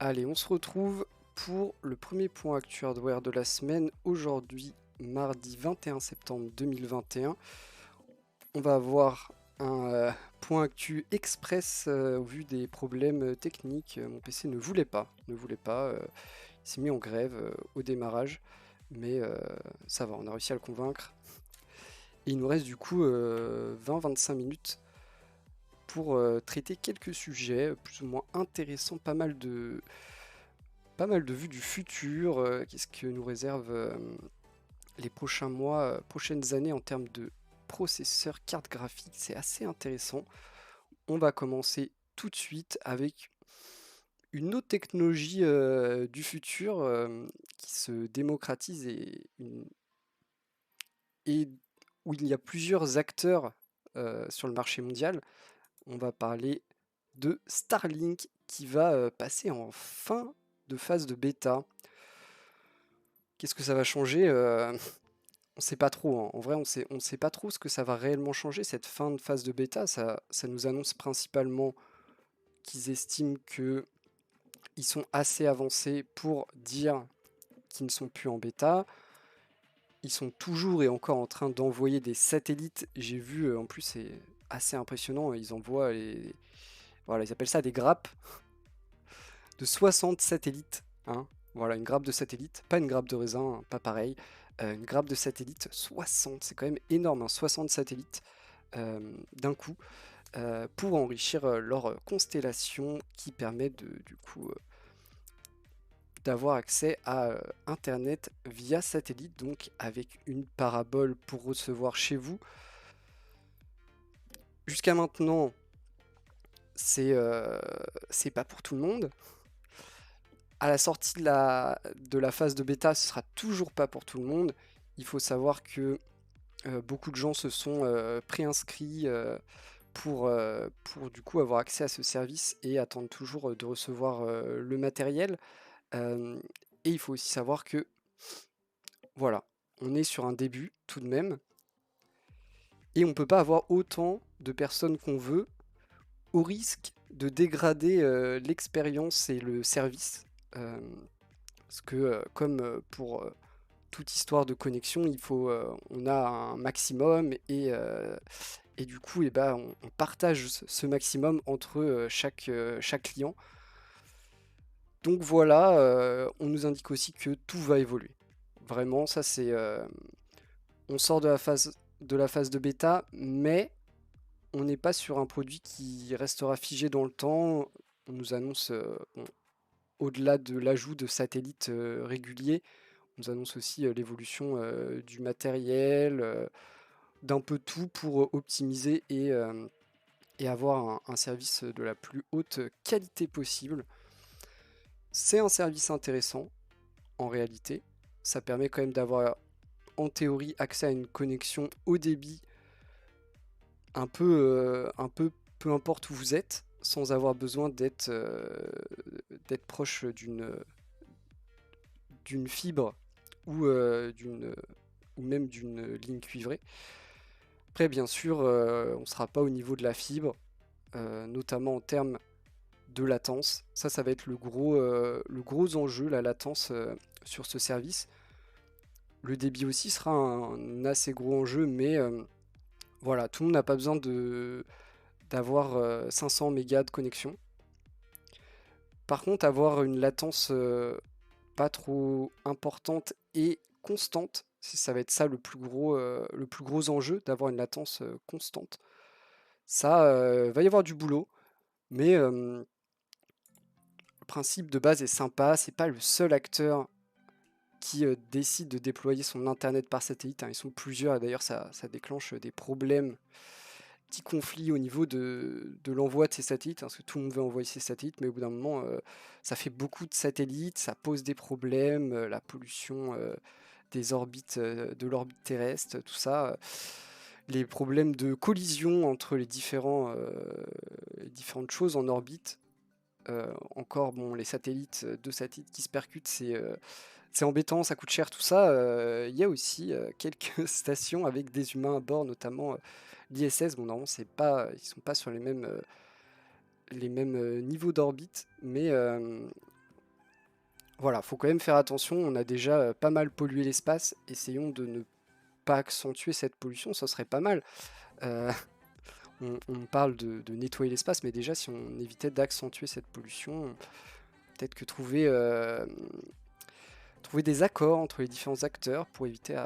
Allez, on se retrouve pour le premier point actu hardware de la semaine. Aujourd'hui, mardi 21 septembre 2021. On va avoir un point actu express au vu des problèmes techniques. Mon PC ne voulait pas. Il s'est mis en grève au démarrage, mais ça va, on a réussi à le convaincre. Et il nous reste du coup 20-25 minutes pour traiter quelques sujets plus ou moins intéressants, pas mal de vues du futur, qu'est-ce que nous réserve les prochains mois, prochaines années en termes de processeurs, cartes graphiques, c'est assez intéressant. On va commencer tout de suite avec une autre technologie du futur qui se démocratise et où il y a plusieurs acteurs sur le marché mondial. On va parler de Starlink qui va passer en fin de phase de bêta. Qu'est-ce que ça va changer? On sait pas trop, hein. En vrai, on sait pas trop ce que ça va réellement changer, cette fin de phase de bêta. Ça nous annonce principalement qu'ils estiment qu'ils sont assez avancés pour dire qu'ils ne sont plus en bêta. Ils sont toujours et encore en train d'envoyer des satellites. J'ai vu, en plus, c'est assez impressionnant. Ils envoient voilà, ils appellent ça des grappes de 60 satellites, hein. Voilà, une grappe de satellite, pas une grappe de raisin, hein, pas pareil. Une grappe de satellite, 60, c'est quand même énorme, hein, 60 satellites d'un coup, pour enrichir leur constellation qui permet du coup d'avoir accès à Internet via satellite, donc avec une parabole pour recevoir chez vous. Jusqu'à maintenant, c'est pas pour tout le monde. À la sortie de la phase de bêta, ce sera toujours pas pour tout le monde. Il faut savoir que beaucoup de gens se sont préinscrits pour du coup avoir accès à ce service et attendent toujours de recevoir le matériel. Euh, et il faut aussi savoir que voilà, on est sur un début tout de même et on peut pas avoir autant de personnes qu'on veut au risque de dégrader l'expérience et le service. Euh, Parce que comme pour toute histoire de connexion, on a un maximum et du coup, eh ben, on partage ce maximum entre chaque client. Donc voilà, on nous indique aussi que tout va évoluer. Vraiment, ça c'est, on sort de la phase de bêta, mais on n'est pas sur un produit qui restera figé dans le temps. On nous annonce, bon, au-delà de l'ajout de satellites réguliers, on nous annonce aussi l'évolution du matériel, d'un peu tout pour optimiser et avoir un service de la plus haute qualité possible. C'est un service intéressant en réalité. Ça permet quand même d'avoir en théorie accès à une connexion haut débit un peu peu importe où vous êtes, sans avoir besoin d'être proche d'une fibre ou, ou même d'une ligne cuivrée. Après, bien sûr, on ne sera pas au niveau de la fibre, notamment en termes de latence. Ça va être le gros enjeu, la latence sur ce service. Le débit aussi sera un assez gros enjeu, mais voilà, tout le monde n'a pas besoin d'avoir 500 mégas de connexion. Par contre, avoir une latence pas trop importante et constante, ça va être ça le plus gros enjeu, d'avoir une latence constante. Ça, va y avoir du boulot, mais le principe de base est sympa. C'est pas le seul acteur qui décide de déployer son internet par satellite, hein. Ils sont plusieurs et d'ailleurs ça déclenche des problèmes, petits conflits au niveau de l'envoi de ces satellites, hein, parce que tout le monde veut envoyer ses satellites, mais au bout d'un moment, ça fait beaucoup de satellites, ça pose des problèmes, la pollution des orbites, de l'orbite terrestre, tout ça, les problèmes de collision entre les différentes choses en orbite. Encore, bon, les satellites, deux satellites qui se percutent, c'est embêtant, ça coûte cher, tout ça. Il y a aussi quelques stations avec des humains à bord, notamment l'ISS. Bon, normalement, ils sont pas sur les mêmes niveaux d'orbite, mais Voilà, faut quand même faire attention, on a déjà pas mal pollué l'espace, essayons de ne pas accentuer cette pollution, ça serait pas mal. Euh, on parle de nettoyer l'espace, mais déjà si on évitait d'accentuer cette pollution, peut-être que trouver des accords entre les différents acteurs pour éviter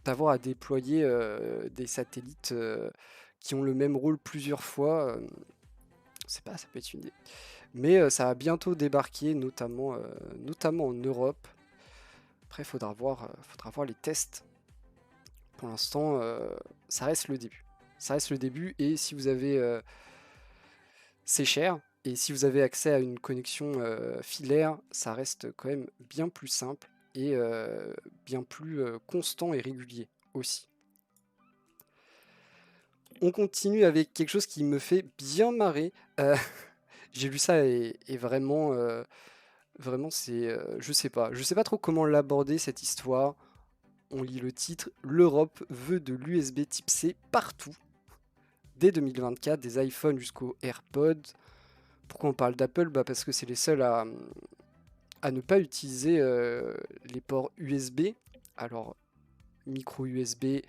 d'avoir à déployer des satellites qui ont le même rôle plusieurs fois. Je sais pas, ça peut être une idée. Mais ça va bientôt débarquer, notamment en Europe. Après, faudra voir les tests. Pour l'instant, ça reste le début. Ça reste le début, et si vous avez... c'est cher, et si vous avez accès à une connexion filaire, ça reste quand même bien plus simple et bien plus constant et régulier aussi. On continue avec quelque chose qui me fait bien marrer. J'ai lu ça et vraiment, vraiment c'est, je sais pas trop comment l'aborder cette histoire. On lit le titre: L'Europe veut de l'USB type C partout dès 2024, des iPhones jusqu'aux AirPods. Pourquoi on parle d'Apple? Bah parce que c'est les seuls à ne pas utiliser les ports USB. Alors micro USB,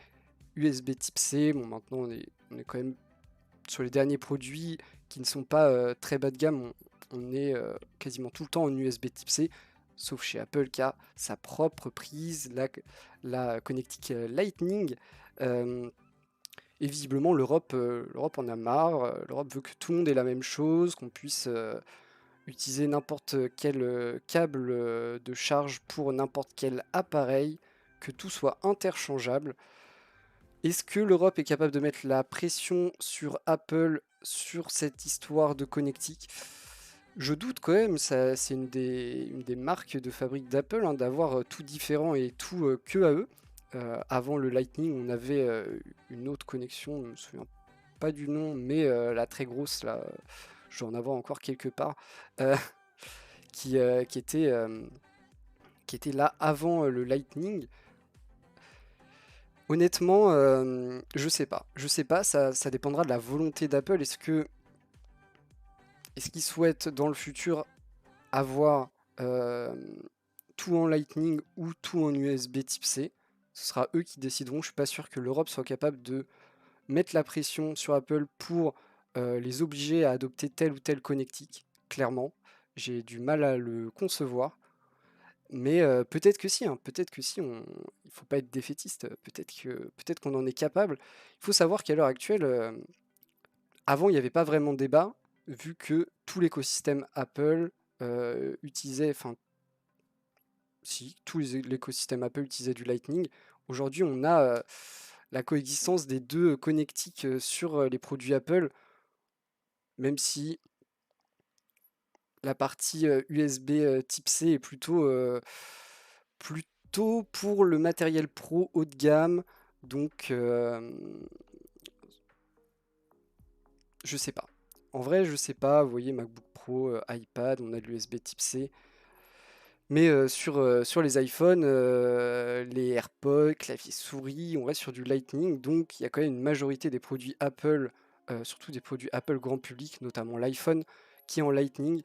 USB type C. Bon, maintenant on est quand même sur les derniers produits qui ne sont pas très bas de gamme. On est quasiment tout le temps en USB type C, sauf chez Apple qui a sa propre prise, la connectique Lightning. Euh, et visiblement l'Europe en a marre. L'Europe veut que tout le monde ait la même chose, qu'on puisse utiliser n'importe quel câble de charge pour n'importe quel appareil, que tout soit interchangeable. Est-ce que l'Europe est capable de mettre la pression sur Apple sur cette histoire de connectique? Je doute quand même, c'est une des marques de fabrique d'Apple, hein, d'avoir tout différent et tout que à eux. Avant le Lightning, on avait une autre connexion, je me souviens pas du nom, mais la très grosse, là, je dois en avoir encore quelque part, euh, qui, euh, qui, était, euh, qui était là avant le Lightning. Honnêtement, je sais pas. Je sais pas, ça dépendra de la volonté d'Apple. Est-ce qu'ils souhaitent dans le futur avoir euh, tout en Lightning ou tout en USB type C? Ce sera eux qui décideront. Je suis pas sûr que l'Europe soit capable de mettre la pression sur Apple pour les obliger à adopter telle ou telle connectique. Clairement, j'ai du mal à le concevoir. Mais peut-être que si, hein, peut-être que si, il faut pas être défaitiste, peut-être qu'on en est capable. Il faut savoir qu'à l'heure actuelle, avant il n'y avait pas vraiment de débat, vu que tout l'écosystème Apple utilisait, enfin si, l'écosystème Apple utilisait du Lightning. Aujourd'hui on a la coexistence des deux connectiques sur les produits Apple, même si la partie USB type C est plutôt pour le matériel pro haut de gamme. Donc, je sais pas. En vrai, je sais pas. Vous voyez, MacBook Pro, iPad, on a de l'USB type C. Mais sur les iPhones, les AirPods, clavier souris, on reste sur du Lightning. Donc, il y a quand même une majorité des produits Apple, surtout des produits Apple grand public, notamment l'iPhone, qui est en Lightning.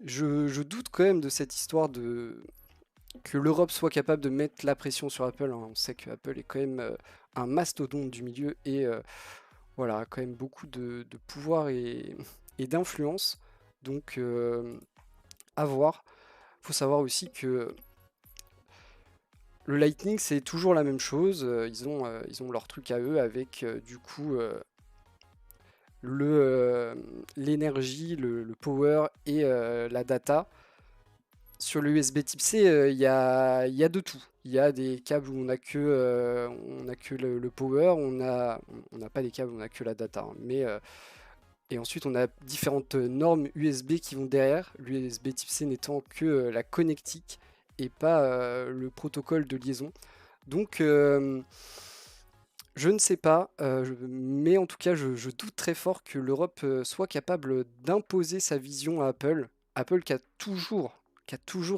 Je doute quand même de cette histoire que l'Europe soit capable de mettre la pression sur Apple, hein. On sait que Apple est quand même un mastodonte du milieu et voilà, a quand même beaucoup de pouvoir et d'influence. Donc, à voir. Faut savoir aussi que le Lightning, c'est toujours la même chose. Ils ont leur truc à eux avec du coup l'énergie, le power et la data. Sur le USB type C, il y a de tout. Il y a des câbles où on a que le power, on n'a pas des câbles où on a que la data, hein. Mais, et ensuite, on a différentes normes USB qui vont derrière, l'USB type C n'étant que la connectique et pas le protocole de liaison. Donc, je ne sais pas, mais en tout cas, je doute très fort que l'Europe soit capable d'imposer sa vision à Apple. Apple qui a toujours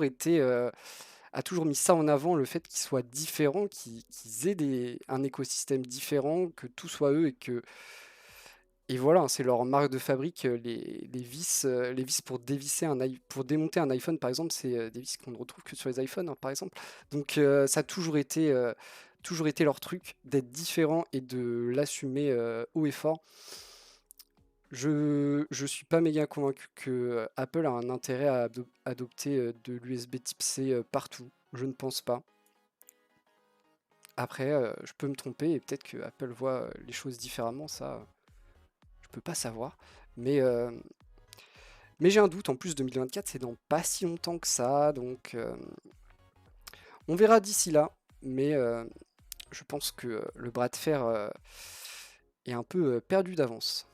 été, a toujours mis ça en avant, le fait qu'ils soient différents, qu'ils aient un écosystème différent, que tout soit eux et que Et voilà, hein, c'est leur marque de fabrique, les vis pour dévisser pour démonter un iPhone, par exemple, c'est des vis qu'on ne retrouve que sur les iPhones, hein, par exemple. Donc ça a toujours été leur truc d'être différent et de l'assumer haut et fort. Je suis pas méga convaincu que Apple a un intérêt à adopter de l'USB type C partout. Je ne pense pas. Après, je peux me tromper et peut-être que Apple voit les choses différemment, ça, je peux pas savoir. Mais, euh, mais j'ai un doute, en plus 2024, c'est dans pas si longtemps que ça, donc on verra d'ici là. Mais je pense que le bras de fer est un peu perdu d'avance.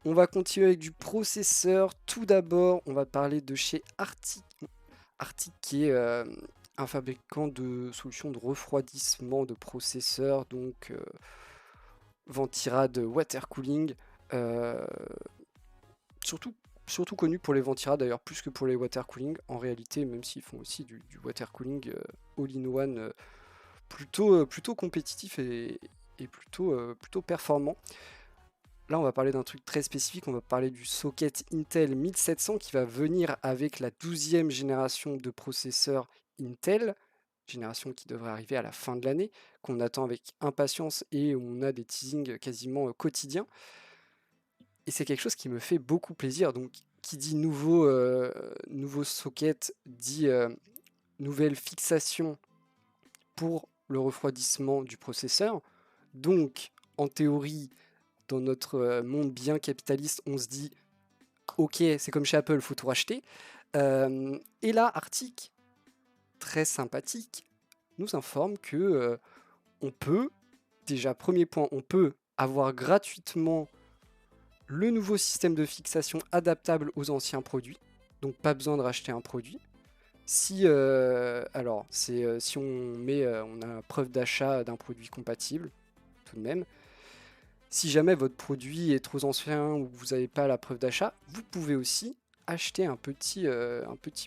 On va continuer avec du processeur. Tout d'abord, on va parler de chez Arctic. Arctic qui est un fabricant de solutions de refroidissement de processeurs, donc ventirad water cooling. euh, surtout, surtout connu pour les ventirad d'ailleurs, plus que pour les water cooling. En réalité, même s'ils font aussi du water cooling all-in-one plutôt compétitif et plutôt performant. Là, on va parler d'un truc très spécifique, on va parler du socket Intel 1700 qui va venir avec la 12e génération de processeurs Intel, génération qui devrait arriver à la fin de l'année, qu'on attend avec impatience et où on a des teasings quasiment quotidiens. Et c'est quelque chose qui me fait beaucoup plaisir. Donc, qui dit nouveau socket dit nouvelle fixation pour le refroidissement du processeur. Donc, en théorie, dans notre monde bien capitaliste, on se dit ok, c'est comme chez Apple, faut tout racheter. Et là, Arctic, très sympathique, nous informe que on peut, déjà premier point, on peut avoir gratuitement le nouveau système de fixation adaptable aux anciens produits, donc pas besoin de racheter un produit. Si, alors, si on a preuve d'achat d'un produit compatible, tout de même. Si jamais votre produit est trop ancien ou que vous n'avez pas la preuve d'achat, vous pouvez aussi acheter un petit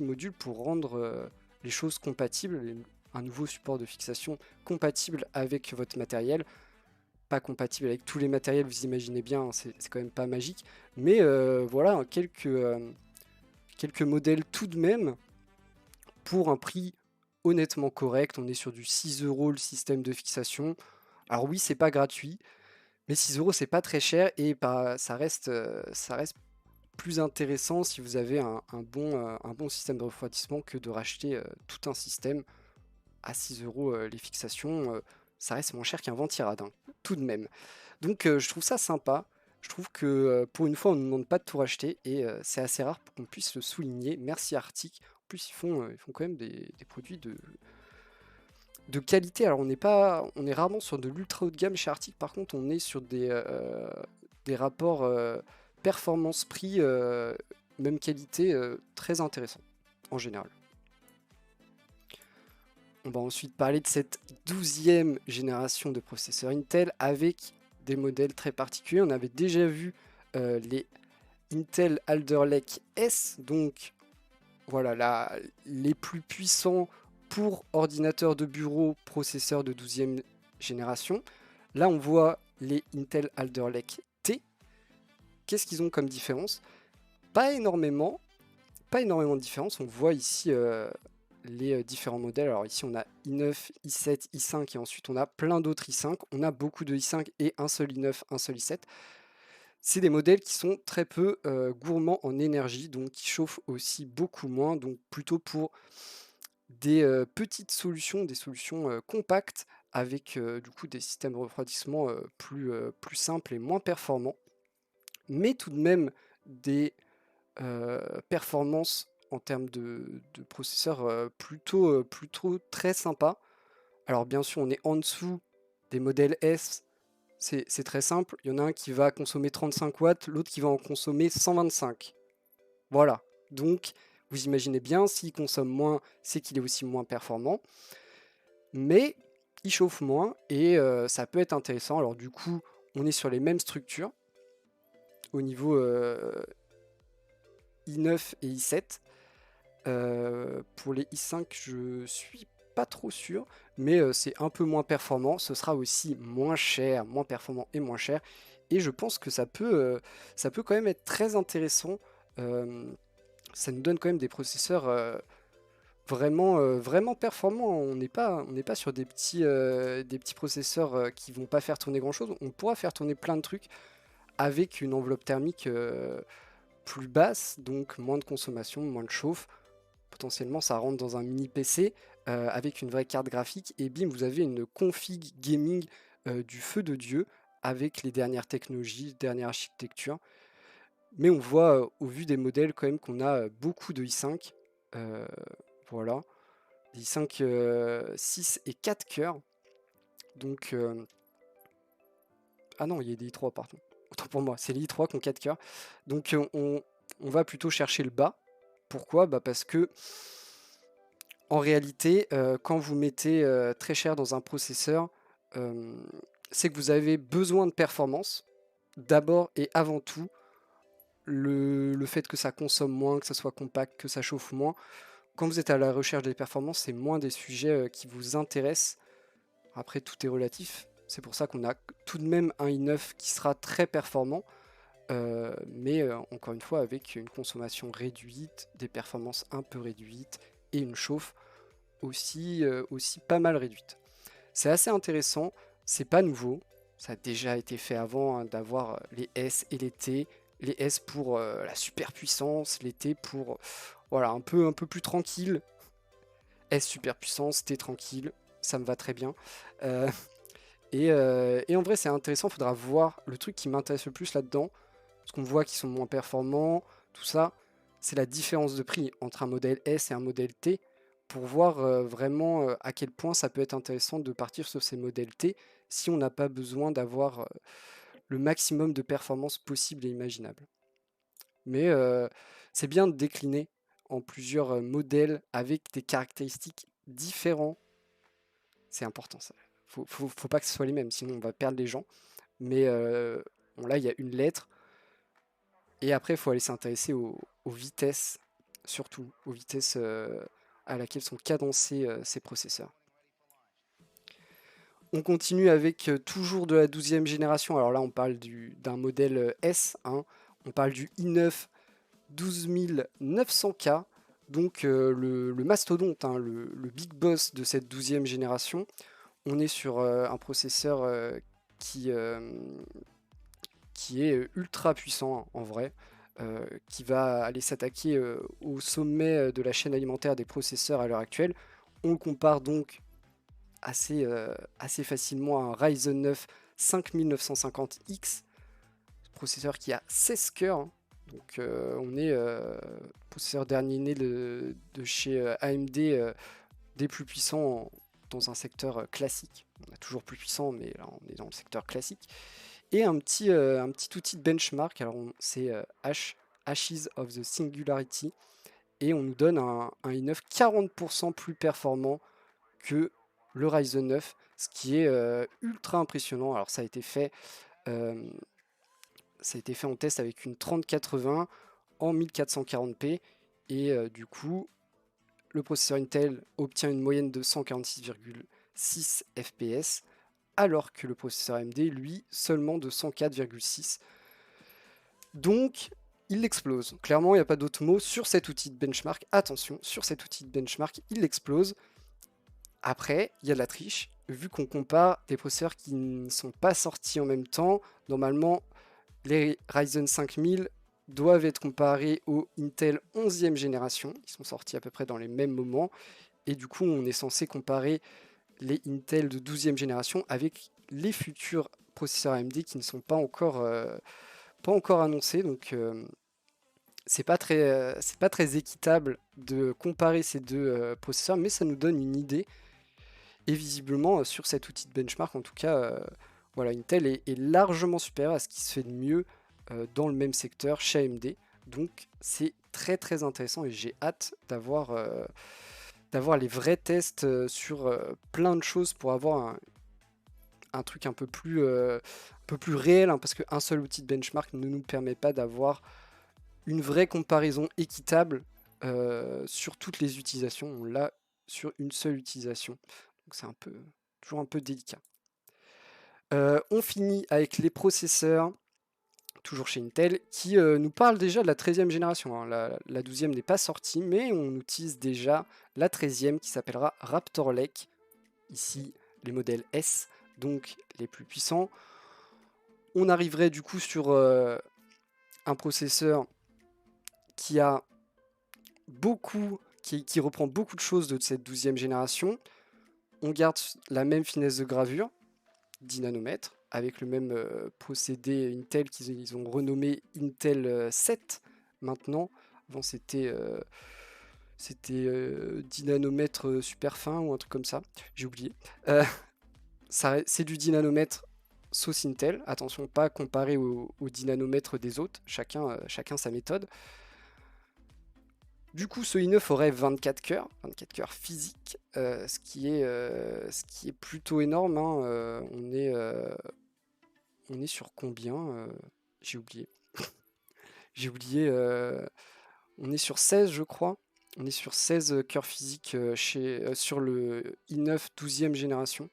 module pour rendre les choses compatibles, un nouveau support de fixation compatible avec votre matériel. Pas compatible avec tous les matériels, vous imaginez bien, hein, c'est quand même pas magique. Mais voilà, quelques modèles tout de même pour un prix honnêtement correct. On est sur du 6 euros le système de fixation. Alors oui, c'est pas gratuit, mais 6 euros, c'est pas très cher et ça reste plus intéressant si vous avez un bon système de refroidissement que de racheter tout un système à 6 euros les fixations. Ça reste moins cher qu'un ventirad, hein, tout de même. Donc je trouve ça sympa. Je trouve que pour une fois, on ne nous demande pas de tout racheter et c'est assez rare pour qu'on puisse le souligner. Merci Arctic. En plus, ils font quand même des produits de qualité. Alors on est rarement sur de l'ultra haut de gamme chez Arctic. Par contre, on est sur des rapports performance-prix, même qualité, très intéressants en général. On va ensuite parler de cette 12e génération de processeurs Intel avec des modèles très particuliers. On avait déjà vu les Intel Alder Lake S, donc voilà, les plus puissants pour ordinateurs de bureau, processeurs de 12e génération. Là, on voit les Intel Alder Lake T. Qu'est-ce qu'ils ont comme différence? Pas énormément, pas énormément de différence. On voit ici les différents modèles. Alors ici, on a i9, i7, i5 et ensuite on a plein d'autres i5. On a beaucoup de i5 et un seul i9, un seul i7. C'est des modèles qui sont très peu gourmands en énergie, donc qui chauffent aussi beaucoup moins, donc plutôt pour des petites solutions, des solutions compactes avec du coup des systèmes de refroidissement plus simples et moins performants, mais tout de même des performances en termes de processeurs plutôt très sympas. Alors bien sûr, on est en dessous des modèles S, c'est très simple. Il y en a un qui va consommer 35 watts, l'autre qui va en consommer 125. Voilà. Donc, vous imaginez bien, s'il consomme moins, c'est qu'il est aussi moins performant. Mais il chauffe moins et ça peut être intéressant. Alors du coup, on est sur les mêmes structures au niveau i9 et i7. Pour les i5, je suis pas trop sûr, mais c'est un peu moins performant. Ce sera aussi moins cher, moins performant et moins cher. et je pense que ça peut quand même être très intéressant. Euh, Ça nous donne quand même des processeurs vraiment performants. On n'est pas sur des petits processeurs qui vont pas faire tourner grand-chose. On pourra faire tourner plein de trucs avec une enveloppe thermique plus basse, donc moins de consommation, moins de chauffe. Potentiellement, ça rentre dans un mini PC avec une vraie carte graphique et bim, vous avez une config gaming du feu de Dieu avec les dernières technologies, dernière architecture. Mais on voit au vu des modèles quand même qu'on a beaucoup de i5. euh, voilà, des i5 6 et 4 cœurs. Donc, ah non, il y a des i3 pardon. Autant pour moi, c'est les i3 qui ont 4 cœurs. Donc on va plutôt chercher le bas. Pourquoi? Bah parce que en réalité, quand vous mettez très cher dans un processeur, euh, c'est que vous avez besoin de performance, d'abord et avant tout. Le fait que ça consomme moins, que ça soit compact, que ça chauffe moins. Quand vous êtes à la recherche des performances, c'est moins des sujets qui vous intéressent. Après, tout est relatif. C'est pour ça qu'on a tout de même un i9 qui sera très performant, mais encore une fois avec une consommation réduite, des performances un peu réduites et une chauffe aussi pas mal réduite. C'est assez intéressant, c'est pas nouveau, ça a déjà été fait avant hein, d'avoir les S et les S pour la super puissance, les T pour voilà un peu plus tranquille, S super puissance, T tranquille, ça me va très bien. Euh, et en vrai c'est intéressant, il faudra voir le truc qui m'intéresse le plus là-dedans, parce qu'on voit qu'ils sont moins performants, tout ça, c'est la différence de prix entre un modèle S et un modèle T, pour voir vraiment à quel point ça peut être intéressant de partir sur ces modèles T si on n'a pas besoin d'avoir le maximum de performance possible et imaginable. Mais c'est bien de décliner en plusieurs modèles avec des caractéristiques différentes. C'est important ça. Faut pas que ce soit les mêmes, sinon on va perdre les gens. Mais bon, là, il y a une lettre. Et après, il faut aller s'intéresser aux vitesses, surtout aux vitesses à laquelle sont cadencés ces processeurs. On continue avec toujours de la 12e génération. Alors là, on parle d'un modèle S. Hein. On parle du i9 12900K. Donc le mastodonte, hein, le big boss de cette 12e génération. On est sur un processeur qui, euh, qui est ultra puissant en vrai, qui va aller s'attaquer au sommet de la chaîne alimentaire des processeurs à l'heure actuelle. On le compare donc assez facilement à un Ryzen 9 5950X, processeur qui a 16 cœurs. Hein. Donc on est processeur dernier né de chez AMD, des plus puissants dans un secteur classique. On a toujours plus puissant, mais là on est dans le secteur classique. Et un petit outil de benchmark, alors c'est Ashes of the Singularity, et on nous donne un i9 40% plus performant que le Ryzen 9, ce qui est ultra impressionnant. Alors euh, ça a été fait en test avec une 3080 en 1440p, et du coup, le processeur Intel obtient une moyenne de 146,6 fps, alors que le processeur AMD, lui, seulement de 104,6. Donc, il explose. Clairement, il n'y a pas d'autre mot sur cet outil de benchmark. Attention, sur cet outil de benchmark, il explose. Après, il y a de la triche. Vu qu'on compare des processeurs qui ne sont pas sortis en même temps, normalement, les Ryzen 5000 doivent être comparés aux Intel 11e génération. Ils sont sortis à peu près dans les mêmes moments. Et du coup, on est censé comparer les Intel de 12e génération avec les futurs processeurs AMD qui ne sont pas encore annoncés. Donc, c'est pas très équitable de comparer ces deux processeurs, mais ça nous donne une idée. Et visiblement, sur cet outil de benchmark, en tout cas, voilà, Intel est largement supérieur à ce qui se fait de mieux dans le même secteur chez AMD. Donc c'est très très intéressant et j'ai hâte d'avoir les vrais tests sur plein de choses pour avoir un truc un peu plus réel, hein, parce qu'un seul outil de benchmark ne nous permet pas d'avoir une vraie comparaison équitable sur toutes les utilisations. On l'a sur une seule utilisation. Donc c'est toujours un peu délicat. On finit avec les processeurs, toujours chez Intel, qui nous parlent déjà de la 13e génération, hein. La 12e n'est pas sortie, mais on utilise déjà la 13e qui s'appellera Raptor Lake. Ici, les modèles S, donc les plus puissants. On arriverait du coup sur un processeur qui a qui reprend beaucoup de choses de cette 12e génération. On garde la même finesse de gravure, 10 nanomètres, avec le même procédé Intel qu'ils ont renommé Intel 7 maintenant. Avant c'était 10 nanomètres super fin ou un truc comme ça, j'ai oublié. C'est du 10 nanomètres sauce Intel, attention pas comparé au 10 nanomètres des autres, chacun sa méthode. Du coup, ce i9 aurait 24 cœurs physiques, ce qui est plutôt énorme, hein. On est sur combien? J'ai oublié. J'ai oublié. On est sur 16, je crois. On est sur 16 cœurs physiques sur le i9 12e génération.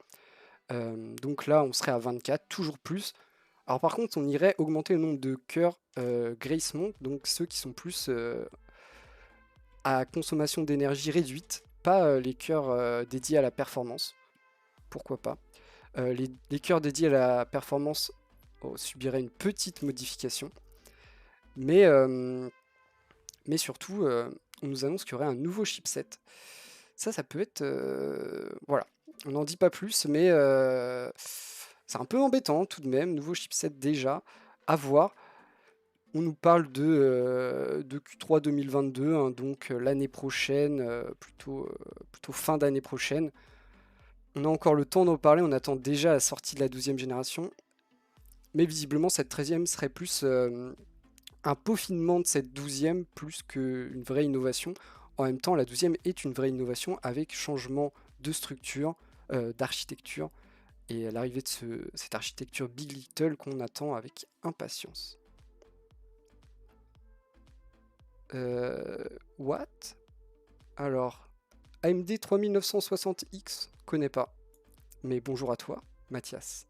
Donc là, on serait à 24, toujours plus. Alors par contre, on irait augmenter le nombre de cœurs Gracemont, donc ceux qui sont plus à consommation d'énergie réduite, pas les cœurs dédiés à la performance. Pourquoi pas. Les cœurs dédiés à la performance subiraient une petite modification. Mais surtout, on nous annonce qu'il y aurait un nouveau chipset. Ça peut être... voilà, on n'en dit pas plus, mais c'est un peu embêtant tout de même. Nouveau chipset déjà, à voir. On nous parle de Q3 2022, hein, donc l'année prochaine, plutôt fin d'année prochaine. On a encore le temps d'en parler, on attend déjà la sortie de la 12e génération. Mais visiblement, cette 13e serait plus un peaufinement de cette 12e plus qu'une vraie innovation. En même temps, la 12e est une vraie innovation avec changement de structure, d'architecture, et l'arrivée de cette architecture Big Little qu'on attend avec impatience. What? Alors, AMD 3960X, connais pas. Mais bonjour à toi, Mathias.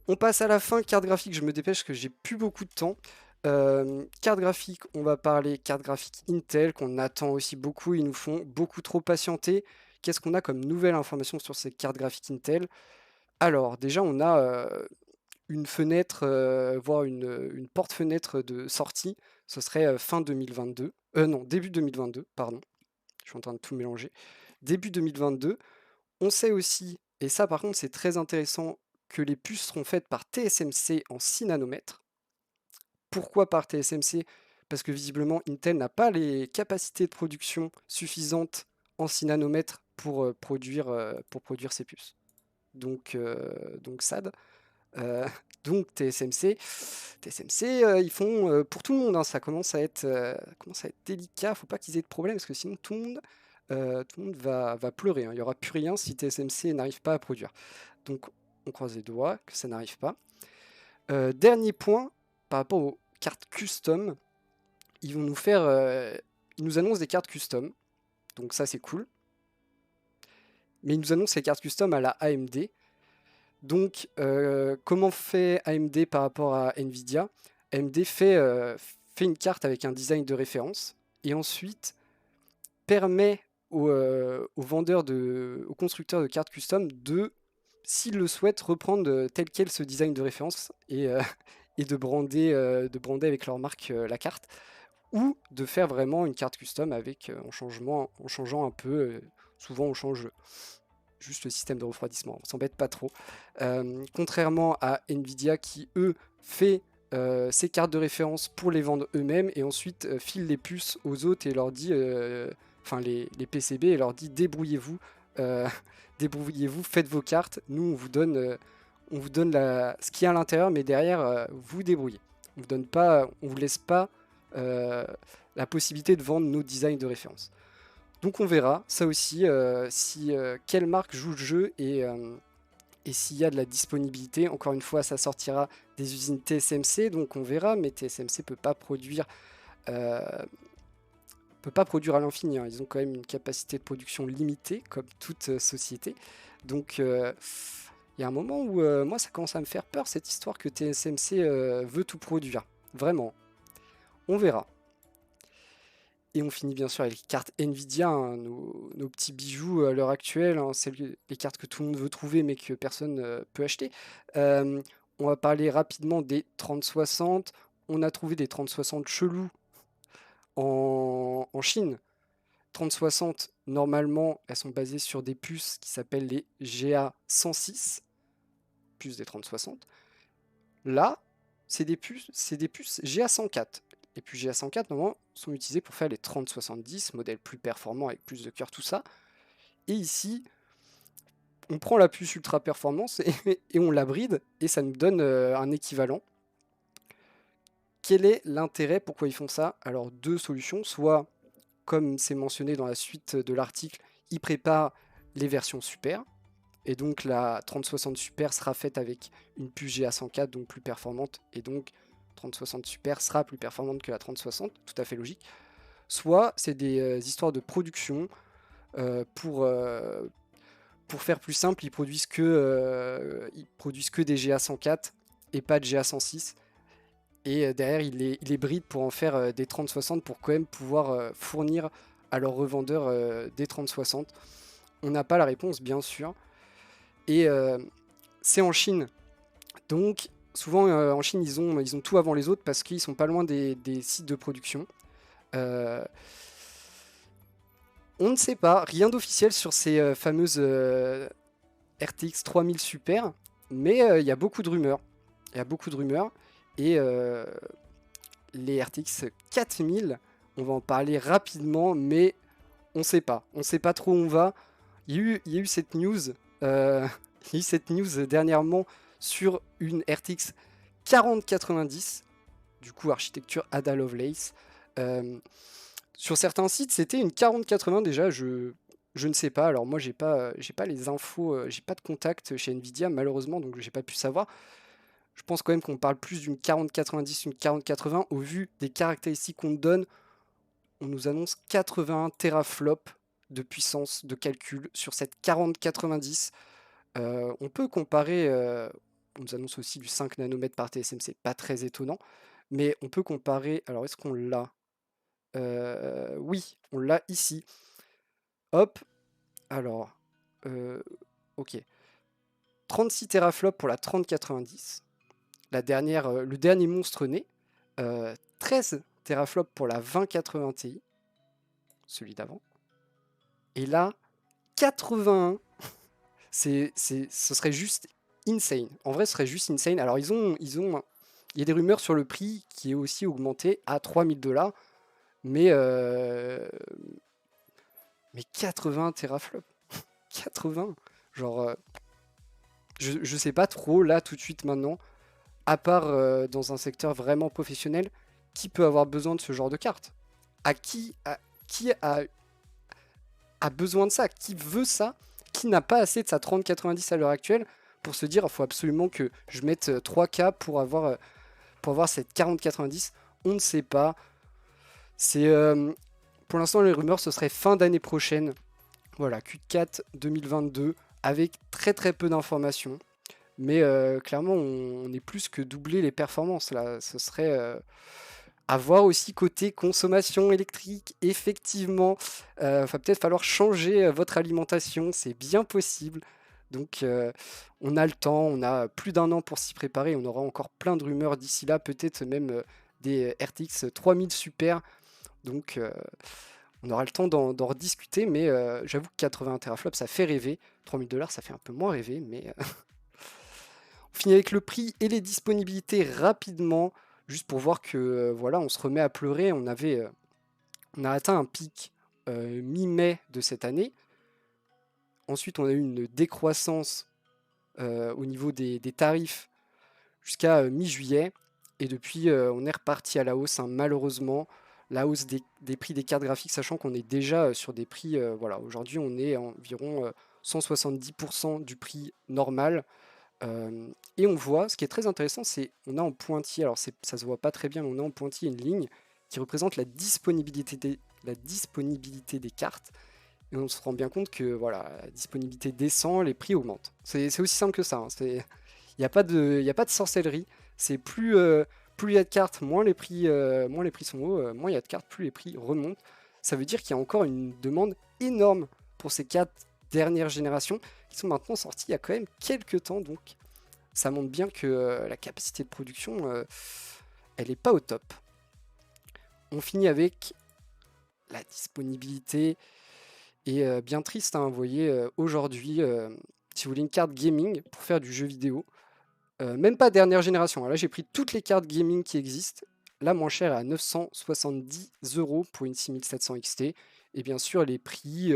On passe à la fin, carte graphique, je me dépêche parce que j'ai plus beaucoup de temps. Carte graphique, on va parler carte graphique Intel qu'on attend aussi beaucoup, ils nous font beaucoup trop patienter. Qu'est-ce qu'on a comme nouvelle information sur ces cartes graphiques Intel? Alors déjà on a une fenêtre, voire une porte-fenêtre de sortie, ce serait fin 2022, non, début 2022, pardon, je suis en train de tout mélanger. Début 2022, on sait aussi, et ça par contre c'est très intéressant, que les puces seront faites par TSMC en 6 nanomètres. Pourquoi par TSMC? Parce que visiblement Intel n'a pas les capacités de production suffisantes en 6 nanomètres pour produire ces puces. Donc SAD. Donc TSMC, ils font pour tout le monde, hein. Ça commence à être délicat. Faut pas qu'ils aient de problème parce que sinon tout le monde va pleurer, hein. Il n'y aura plus rien si TSMC n'arrive pas à produire. Donc on croise les doigts que ça n'arrive pas. Dernier point par rapport aux cartes custom, ils nous annoncent des cartes custom. Donc ça c'est cool. Mais ils nous annoncent les cartes custom à la AMD. Donc, comment fait AMD par rapport à Nvidia? AMD fait une carte avec un design de référence et ensuite permet aux vendeurs, aux constructeurs de cartes custom de, s'ils le souhaitent, reprendre tel quel ce design de référence et, et de brander avec leur marque la carte, ou de faire vraiment une carte custom avec, en changeant un peu. Souvent, on change juste le système de refroidissement, on s'embête pas trop. Contrairement à Nvidia qui, eux, fait ces cartes de référence pour les vendre eux-mêmes et ensuite file les puces aux autres et leur dit, enfin les PCB, et leur dit débrouillez-vous, débrouillez-vous, faites vos cartes, nous on vous donne ce qu'il y a à l'intérieur, mais derrière vous débrouillez. On vous laisse pas la possibilité de vendre nos designs de référence. Donc on verra, ça aussi, quelle marque joue le jeu et s'il y a de la disponibilité. Encore une fois, ça sortira des usines TSMC, donc on verra, mais TSMC peut pas produire à l'infini, hein. Ils ont quand même une capacité de production limitée, comme toute société. Donc il y a un moment où moi ça commence à me faire peur cette histoire que TSMC veut tout produire. Vraiment. On verra. Et on finit bien sûr avec les cartes Nvidia, hein, nos petits bijoux à l'heure actuelle, hein, les cartes que tout le monde veut trouver mais que personne ne peut acheter. Euh, on va parler rapidement des 3060. On a trouvé des 3060 chelous en Chine. 3060, normalement, elles sont basées sur des puces qui s'appellent les GA106, puces des 3060. Là, c'est des puces GA104. Les puces GA104, normalement, sont utilisées pour faire les 3070, modèles plus performants avec plus de cœur, tout ça. Et ici, on prend la puce ultra performance et on la bride, et ça nous donne un équivalent. Quel est l'intérêt? Pourquoi ils font ça? Alors, deux solutions. Soit, comme c'est mentionné dans la suite de l'article, ils préparent les versions super. Et donc la 3060 Super sera faite avec une puce GA104, donc plus performante, et donc 3060 Super sera plus performante que la 3060, tout à fait logique. Soit c'est des histoires de production, pour faire plus simple, ils produisent que des GA104 et pas de GA106. Et derrière, ils les brident pour en faire des 3060 pour quand même pouvoir fournir à leurs revendeurs des 3060. On n'a pas la réponse, bien sûr. Et c'est en Chine. Donc, souvent en Chine, ils ont tout avant les autres parce qu'ils sont pas loin des sites de production. On ne sait pas, rien d'officiel sur ces fameuses RTX 3000 Super, mais il y a beaucoup de rumeurs. Il y a beaucoup de rumeurs. Et les RTX 4000, on va en parler rapidement, mais on ne sait pas. On ne sait pas trop où on va. Il y a eu cette news. Il y a eu cette news dernièrement sur une RTX 4090, du coup architecture Ada Lovelace. Sur certains sites, c'était une 4080 déjà, je ne sais pas. Alors moi, j'ai pas les infos, j'ai pas de contact chez Nvidia malheureusement, donc j'ai pas pu savoir. Je pense quand même qu'on parle plus d'une 4090, une 4080 au vu des caractéristiques qu'on donne. On nous annonce 81 teraflops de puissance de calcul sur cette 4090. On peut comparer, on nous annonce aussi du 5 nanomètres par TSMC, pas très étonnant, mais on peut comparer, alors est-ce qu'on l'a? Oui, on l'a ici. Hop, alors, ok. 36 teraflops pour la 3090, le dernier monstre né. 13 teraflops pour la 2080 Ti, celui d'avant. Et là, 81. Ce serait juste insane. En vrai, ce serait juste insane. Alors, il y a des rumeurs sur le prix qui est aussi augmenté à 3000 $, mais 80 teraflops. 80. Genre, je sais pas trop là tout de suite maintenant, à part dans un secteur vraiment professionnel, qui peut avoir besoin de ce genre de carte. Qui a besoin de ça? Qui veut ça? Qui n'a pas assez de sa 3090 à l'heure actuelle pour se dire il faut absolument que je mette 3K pour avoir cette 4090? On ne sait pas. C'est pour l'instant les rumeurs ce serait fin d'année prochaine. Voilà, Q4 2022 avec très très peu d'informations. Mais clairement on est plus que doubler les performances là. Ce serait à voir aussi côté consommation électrique, effectivement, va peut-être falloir changer votre alimentation, c'est bien possible. Donc on a le temps, on a plus d'un an pour s'y préparer, on aura encore plein de rumeurs d'ici là, peut-être même des RTX 3000 Super. Donc on aura le temps d'en rediscuter, mais j'avoue que 80 teraflops ça fait rêver. 3000 $, ça fait un peu moins rêver, mais on finit avec le prix et les disponibilités rapidement. Juste pour voir que voilà, on se remet à pleurer. On a atteint un pic mi-mai de cette année. Ensuite, on a eu une décroissance au niveau des tarifs jusqu'à mi-juillet. Et depuis, on est reparti à la hausse, hein, malheureusement. La hausse des prix des cartes graphiques, sachant qu'on est déjà sur des prix, voilà, aujourd'hui on est à environ 170% du prix normal. Et on voit, ce qui est très intéressant, c'est on a en pointillé, alors ça se voit pas très bien, mais on a en pointillé une ligne qui représente la disponibilité des cartes. Et et on se rend bien compte que voilà, la disponibilité descend, les prix augmentent. C'est aussi simple que ça, hein. Il n'y a pas de sorcellerie. C'est plus il y a de cartes, moins les prix sont hauts, moins il y a de cartes, plus les prix remontent. Ça veut dire qu'il y a encore une demande énorme pour ces cartes dernière génération qui sont maintenant sorties il y a quand même quelques temps, donc ça montre bien que la capacité de production, elle n'est pas au top. On finit avec la disponibilité et bien triste, hein, vous voyez, aujourd'hui, si vous voulez une carte gaming pour faire du jeu vidéo, même pas dernière génération, hein, là j'ai pris toutes les cartes gaming qui existent, la moins chère est à 970 € pour une 6700 XT, et bien sûr les prix,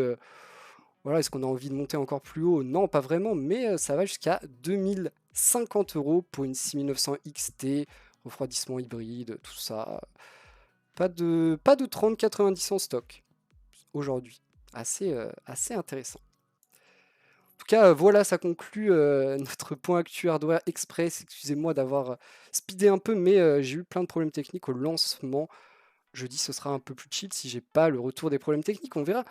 voilà, est-ce qu'on a envie de monter encore plus haut? Non, pas vraiment, mais ça va jusqu'à 2050 € pour une 6900 XT, refroidissement hybride, tout ça. Pas de 3090 en stock aujourd'hui. Assez intéressant. En tout cas, voilà, ça conclut notre point actu Hardware Express. Excusez-moi d'avoir speedé un peu, mais j'ai eu plein de problèmes techniques au lancement. Jeudi, ce sera un peu plus chill si j'ai pas le retour des problèmes techniques. On verra.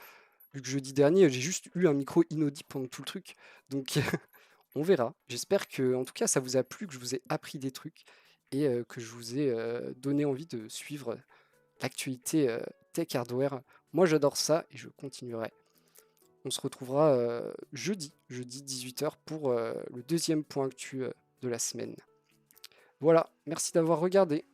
Vu que jeudi dernier, j'ai juste eu un micro inaudible pendant tout le truc. Donc, on verra. J'espère que, en tout cas, ça vous a plu, que je vous ai appris des trucs et que je vous ai donné envie de suivre l'actualité tech hardware. Moi, j'adore ça et je continuerai. On se retrouvera jeudi 18 h pour le deuxième point actu de la semaine. Voilà, merci d'avoir regardé.